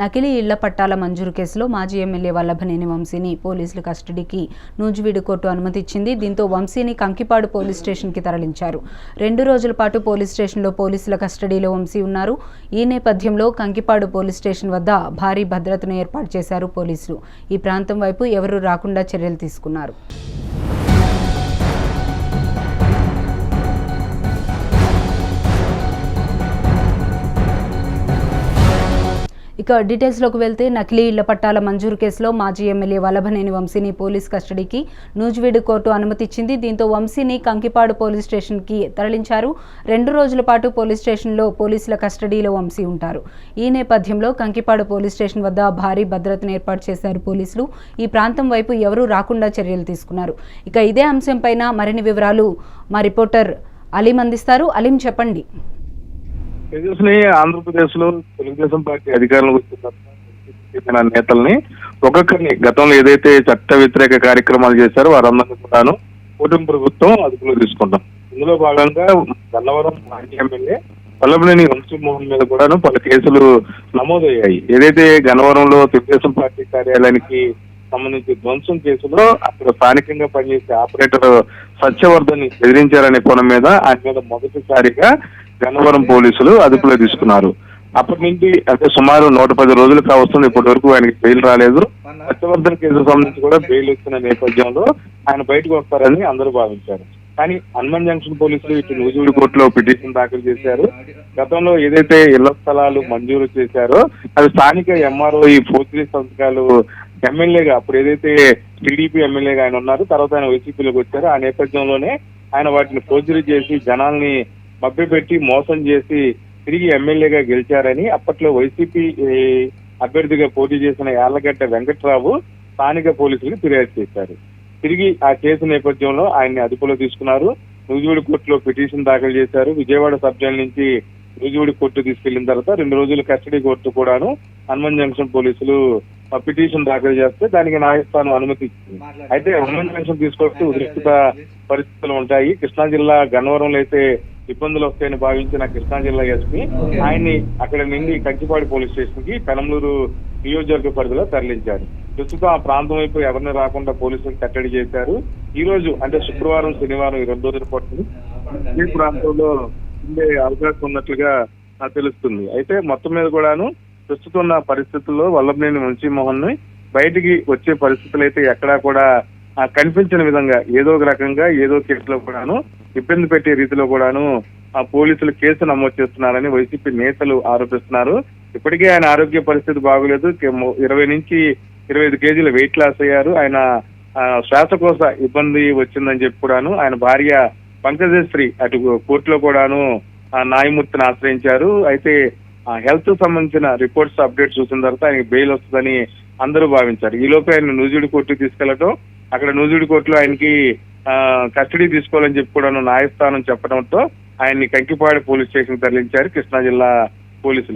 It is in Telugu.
నకిలీ ఇళ్ల పట్టాల మంజూరు కేసులో మాజీ ఎమ్మెల్యే వల్లభనేని వంశీని పోలీసులు కస్టడీకి నూజివీడు కోర్టు అనుమతిచ్చింది. దీంతో వంశీని కంకిపాడు పోలీస్ స్టేషన్కి తరలించారు. 2 రోజుల పాటు పోలీస్ స్టేషన్లో పోలీసుల కస్టడీలో వంశీ ఉన్నారు. ఈ నేపథ్యంలో కంకిపాడు పోలీస్ స్టేషన్ వద్ద భారీ భద్రతను ఏర్పాటు చేశారు పోలీసులు. ఈ ప్రాంతం వైపు ఎవరూ రాకుండా చర్యలు తీసుకున్నారు. ఇక డీటెయిల్స్లోకి వెళ్తే నకిలీ ఇళ్ల పట్టాల మంజూరు కేసులో మాజీ ఎమ్మెల్యే వల్లభనేని వంశీని పోలీస్ కస్టడీకి నూజివీడు కోర్టు అనుమతిచ్చింది. దీంతో వంశీని కంకిపాడు పోలీస్ స్టేషన్కి తరలించారు. 2 రోజుల పాటు పోలీస్ స్టేషన్లో పోలీసుల కస్టడీలో వంశీ ఉంటారు. ఈ నేపథ్యంలో కంకిపాడు పోలీస్ స్టేషన్ వద్ద భారీ భద్రతను ఏర్పాటు చేశారు పోలీసులు. ఈ ప్రాంతం వైపు ఎవరూ రాకుండా చర్యలు తీసుకున్నారు. ఇక ఇదే అంశంపైన మరిన్ని వివరాలు మా రిపోర్టర్ అలీం అందిస్తారు. అలీం, చెప్పండి. ఆంధ్రప్రదేశ్ లో తెలుగుదేశం పార్టీ అధికారంలోకి వచ్చిన నేతల్ని ఒక్కొక్కరిని గతంలో ఏదైతే చట్ట వ్యతిరేక కార్యక్రమాలు చేశారో వారందరినీ కూడాను కూటమి ప్రభుత్వం అదుపులో తీసుకుంటాం. ఇందులో భాగంగా గన్నవరం మాజీ ఎమ్మెల్యే వల్లభనేని వంశీమోహన్ మీద కూడాను పలు కేసులు నమోదయ్యాయి. ఏదైతే గన్నవరంలో తెలుగుదేశం పార్టీ కార్యాలయానికి సంబంధించి ధ్వంసం కేసులో అక్కడ స్థానికంగా పనిచేసే ఆపరేటర్ సత్యవర్ధన్ బెదిరించారనే కోణం మీద ఆయన మీద మొదటిసారిగా గన్నవరం పోలీసులు అదుపులో తీసుకున్నారు. అప్పటి నుంచి అంటే సుమారు 110 రోజులు కావస్తుంది. ఇప్పటి వరకు ఆయనకి బెయిల్ రాలేదు. సత్యవర్ధన్ కేసుకు సంబంధించి కూడా బెయిల్ వచ్చిన నేపథ్యంలో ఆయన బయటకు వస్తారని అందరూ భావించారు. కానీ హనుమాన్ జంక్షన్ పోలీసులు ఇటు నూజివీడు కోర్టులో పిటిషన్ దాఖలు చేశారు. గతంలో ఏదైతే ఇళ్ల స్థలాలు మంజూరు చేశారో అది స్థానిక ఎంఆర్ఓ ఈ ఫోర్జరీ సంతకాలు ఎమ్మెల్యేగా అప్పుడు ఏదైతే టీడీపీ ఎమ్మెల్యేగా ఆయన ఉన్నారు, తర్వాత ఆయన వైసీపీలోకి వచ్చారు. ఆ నేపథ్యంలోనే ఆయన వాటిని ఫోర్జరీ చేసి జనాల్ని మభ్యపెట్టి మోసం చేసి తిరిగి ఎమ్మెల్యేగా గెలిచారని అప్పట్లో వైసీపీ అభ్యర్థిగా పోటీ చేసిన యార్లగడ్డ వెంకట్రావు స్థానిక పోలీసులకు ఫిర్యాదు చేశారు. తిరిగి ఆ కేసు నేపథ్యంలో ఆయన్ని అదుపులో తీసుకున్నారు. నూజివీడు కోర్టులో పిటిషన్ దాఖలు చేశారు. విజయవాడ సబ్ జైలు నుంచి నూజివీడు కోర్టు తీసుకెళ్లిన తర్వాత 2 రోజుల కస్టడీ కోర్టు కూడాను హనుమాన్ జంక్షన్ పోలీసులు పిటిషన్ దాఖలు చేస్తే దానికి న్యాయస్థానం అనుమతి ఇచ్చింది. అయితే హనుమాన్ జంక్షన్ తీసుకొస్తే ఉద్రిక్త పరిస్థితులు ఉంటాయి. కృష్ణా జిల్లా గన్నవరంలో అయితే ఇబ్బందులు వస్తాయని భావించిన కృష్ణా జిల్లా ఎస్పీ ఆయన్ని అక్కడ నుండి కంకిపాడు పోలీస్ స్టేషన్ కి పెనంలూరు నియోజకవర్గ పరిధిలో తరలించారు. ప్రస్తుతం ఆ ప్రాంతం వైపు ఎవరిని రాకుండా పోలీసులు కట్టడి చేశారు. ఈ రోజు అంటే శుక్రవారం, శనివారం ఈ 2 రోజుల పాటు ఈ ప్రాంతంలో ఉండే అవకాశం ఉన్నట్లుగా తెలుస్తుంది. అయితే మొత్తం మీద కూడాను ప్రస్తుతం ఉన్న పరిస్థితుల్లో వల్లభనేని వంశీమోహన్ ని బయటికి వచ్చే పరిస్థితులు అయితే ఎక్కడా కూడా కనిపించిన విధంగా ఏదో ఒక రకంగా ఏదో కేసులో కూడాను ఇబ్బంది పెట్టే రీతిలో కూడాను పోలీసులు కేసు నమోదు చేస్తున్నారని వైసీపీ నేతలు ఆరోపిస్తున్నారు. ఇప్పటికే ఆయన ఆరోగ్య పరిస్థితి బాగోలేదు. 20 నుంచి 25 కేజీల వెయిట్ లాస్ అయ్యారు. ఆయన శ్వాసకోశ ఇబ్బంది వచ్చిందని చెప్పి కూడాను ఆయన భార్య పంకజశ్రీ అటు కోర్టులో కూడాను న్యాయమూర్తిని ఆశ్రయించారు. అయితే హెల్త్ సంబంధించిన రిపోర్ట్స్ అప్డేట్ చూసిన తర్వాత ఆయనకి బెయిల్ వస్తుందని అందరూ భావించారు. ఈ లోపే ఆయన నూజివీడు కోర్టుకు తీసుకెళ్లడం, అక్కడ నూజివీడు కోర్టులో ఆయనకి కస్టడీ తీసుకోవాలని చెప్పి కూడా న్యాయస్థానం చెప్పడంతో ఆయన్ని కంకిపాడు పోలీస్ స్టేషన్ తరలించారు కృష్ణా జిల్లా పోలీసులు.